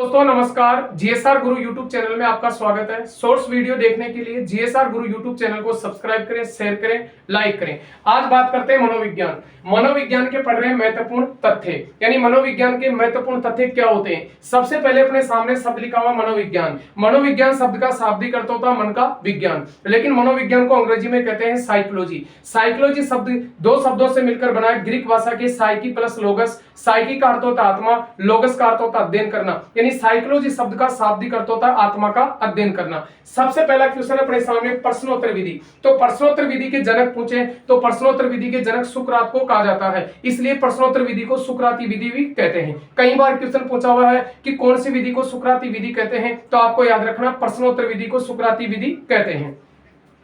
दोस्तों नमस्कार, जीएसआर गुरु YouTube channel में आपका स्वागत है। शॉर्ट्स वीडियो देखने के लिए जीएसआर गुरु यूट्यूब चैनल को सब्सक्राइब करें, शेयर करें, लाइक करें। आज बात करते हैं मनोविज्ञान। मनोविज्ञान के पढ़ रहे हैं महत्वपूर्ण तथ्य, यानी मनोविज्ञान के महत्वपूर्ण तथ्य क्या होते हैं। सबसे पहले अपने सामने शब्द लिखा हुआ मनोविज्ञान। मनोविज्ञान शब्द का शाब्दिक अर्थ होता है मन का विज्ञान, लेकिन मनोविज्ञान को अंग्रेजी में कहते हैं साइकोलॉजी। साइकोलॉजी शब्द दो शब्दों से मिलकर बना है, ग्रीक भाषा के साइकी प्लस लोगस। साइकी का अर्थ होता है आत्मा, लोगस का अर्थ होता है अध्ययन करना, यानी साइकोलॉजी शब्द का शाब्दिक अर्थ होता है आत्मा का अध्ययन करना। सबसे पहला क्वेश्चन अपने सामने प्रश्नोत्तर विधि। तो प्रश्नोत्तर विधि के जनक पूछे तो प्रश्नोत्तर विधि के जनक सुकरात को कहा जाता है, इसलिए प्रश्नोत्तर विधि को सुकराती विधि भी कहते हैं। कई बार क्वेश्चन पूछा हुआ है कि कौन सी विधि को सुकराती विधि कहते हैं, तो आपको याद रखना प्रश्नोत्तर विधि को सुकराती विधि कहते हैं।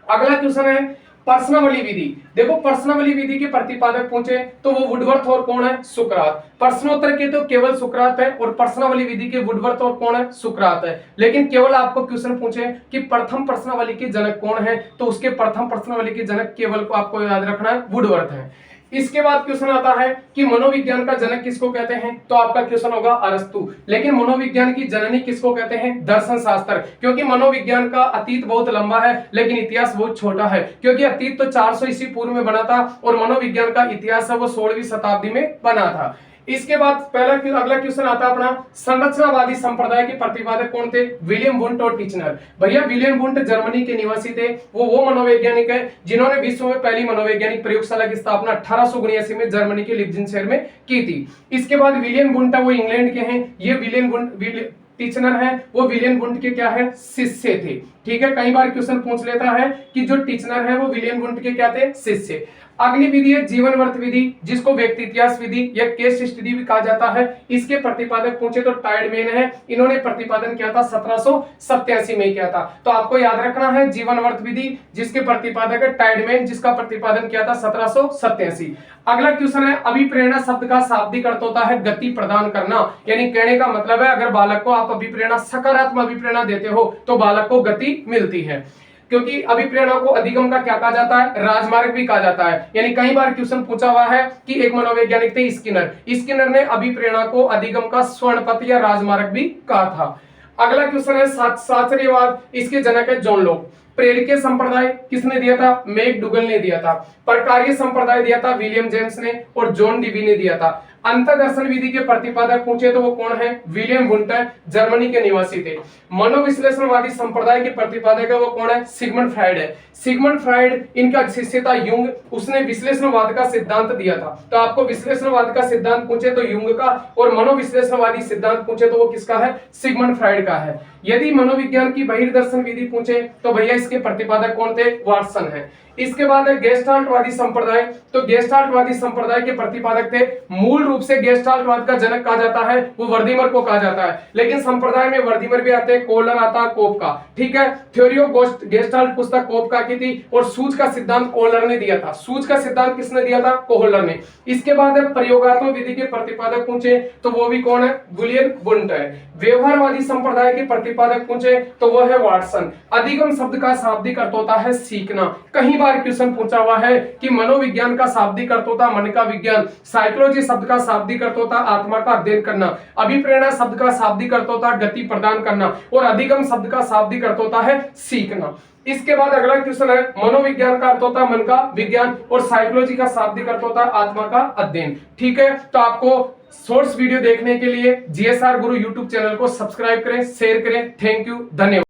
अगला क्वेश्चन है प्रश्नावली विधि। देखो प्रश्नावली विधि के प्रतिपादक पूछे तो वो वुडवर्थ और कौन है, सुकरात। प्रश्नोत्तर के तो केवल सुकरात है और प्रश्नावली विधि के वुडवर्थ और कौन है, सुकरात है। लेकिन केवल आपको क्वेश्चन पूछे कि प्रथम प्रश्नावली के जनक कौन है, तो उसके प्रथम प्रश्नावली के जनक केवल को आपको याद रखना है वुडवर्थ है। इसके बाद क्वेश्चन आता है कि मनोविज्ञान का जनक किसको कहते हैं, तो आपका क्वेश्चन होगा अरस्तु। लेकिन मनोविज्ञान की जननी किसको कहते हैं, दर्शन शास्त्र, क्योंकि मनोविज्ञान का अतीत बहुत लंबा है लेकिन इतिहास बहुत छोटा है, क्योंकि अतीत तो 400 ईस्वी पूर्व में बना था और मनोविज्ञान का इतिहास है वो 16वीं शताब्दी में बना था। इसके बाद अगला क्वेश्चन आता है अपना संरचनावादी संप्रदाय के प्रतिपादक कौन थे, विलियम वुंट और टिचनर। भैया विलियम वुंट जर्मनी के निवासी थे, वो मनोवैज्ञानिक है जिन्होंने विश्व में पहली मनोवैज्ञानिक प्रयोगशाला की स्थापना 1879 में जर्मनी के लिप्जिन शहर में की थी। इसके बाद विलियम वुंट है वो इंग्लैंड के हैं, ये विलियम वुंट टिचनर है वो विलियम वुंट के क्या है, शिष्य थे। ठीक है, कई बार क्वेश्चन पूछ लेता है कि जो टिचनर है वो विलियम वुंट के क्या थे, शिष्य। अगली विधि है जीवनवर्त विधि, जिसको व्यक्ति इतिहास विधि या केस स्टडी भी कहा जाता है। इसके प्रतिपादक पूछे तो टाइडमैन है, इन्होंने प्रतिपादन किया था 1787 में किया था। तो आपको याद रखना है जीवनवर्त विधि, जिसके प्रतिपादक है टाइडमैन, जिसका प्रतिपादन किया था 1787। अगला क्वेश्चन है अभिप्रेरणा शब्द का शाब्दिक अर्थ होता है गति प्रदान करना, यानी कहने का मतलब है अगर बालक को आप अभिप्रेरणा सकारात्मक अभिप्रेरणा देते हो तो बालक को गति मिलती है। क्योंकि अभिप्रेरणा को अधिगम का क्या कहा जाता है, राजमार्ग भी कहा जाता है। यानी कई बार क्वेश्चन पूछा हुआ है कि एक मनोवैज्ञानिक थे स्किनर ने अभिप्रेरणा को अधिगम का स्वर्ण पथ या राजमार्ग भी कहा था। अगला क्वेश्चन है शास्त्रीयवाद, इसके जनक है जॉन लॉक। प्रेरकीय संप्रदाय किसने दिया था, मैकडूगल ने दिया था। प्रकार्य संप्रदाय दिया था विलियम जेम्स ने और जॉन डीवी ने दिया था। अंतर्दर्शन विधि के प्रतिपादक पूछे तो वो कौन है, विलियम वुंट, जर्मनी के निवासी थे। मनोविश्लेषणवादी संप्रदाय के प्रतिपादक है वो कौन है, सिगमंड फ्राइड है। सिगमंड फ्राइड इनका शिष्य था युंग, उसने विश्लेषणवाद का सिद्धांत दिया था। तो आपको विश्लेषणवाद का सिद्धांत पूछे तो युंग का, और मनोविश्लेषणवादी सिद्धांत पूछे तो वो किसका है, सिगमंड फ्राइड का है। यदि मनोविज्ञान की बहिर्दर्शन विधि पूछे तो भैया इसके प्रतिपादक कौन थे, वाटसन है। इसके बाद है गेस्टाल्टवादी संप्रदाय। तो गेस्टाल्टवादी संप्रदाय के प्रतिपादक थे, मूल रूप से गेस्टाल्टवाद का जनक कहा जाता है वो वर्दीमर को कहा जाता है, लेकिन संप्रदाय में वर्दीमर भी आते हैं, कोहलर आता है कोपका। ठीक है, थ्योरी ऑफ गेस्टाल्ट पुस्तक कोपका की थी और सूझ का सिद्धांत कोहलर ने दिया था। सूझ का सिद्धांत किसने दिया था, कोहलर ने। इसके बाद है प्रयोगात्मक विधि के प्रतिपादक पूछे तो वो भी कौन है, विलियम वुंट है। व्यवहारवादी संप्रदाय के प्रतिपादक पूछे तो वो है वाटसन। अधिगम शब्द का शाब्दिक अर्थ होता है सीखना। कहीं क्वेश्चन पूछा हुआ है कि मनोविज्ञान का शाब्दिक अर्थ होता है मन का विज्ञान, साइकोलॉजी शब्द का शाब्दिक अर्थ होता है आत्मा का अध्ययन करना, अभिप्रेरणा शब्द का शाब्दिक अर्थ होता है गति प्रदान करना और अधिगम शब्द का शाब्दिक अर्थ होता है सीखना। इसके बाद अगला क्वेश्चन है मनोविज्ञान का अर्थ होता है मन का विज्ञान और साइकोलॉजी का शाब्दिक अर्थ होता है आत्मा का अध्ययन। ठीक है, तो आपको शॉर्ट्स वीडियो देखने के लिए जीएसआर गुरु यूट्यूब चैनल को सब्सक्राइब करें, शेयर करें। थैंक यू, धन्यवाद।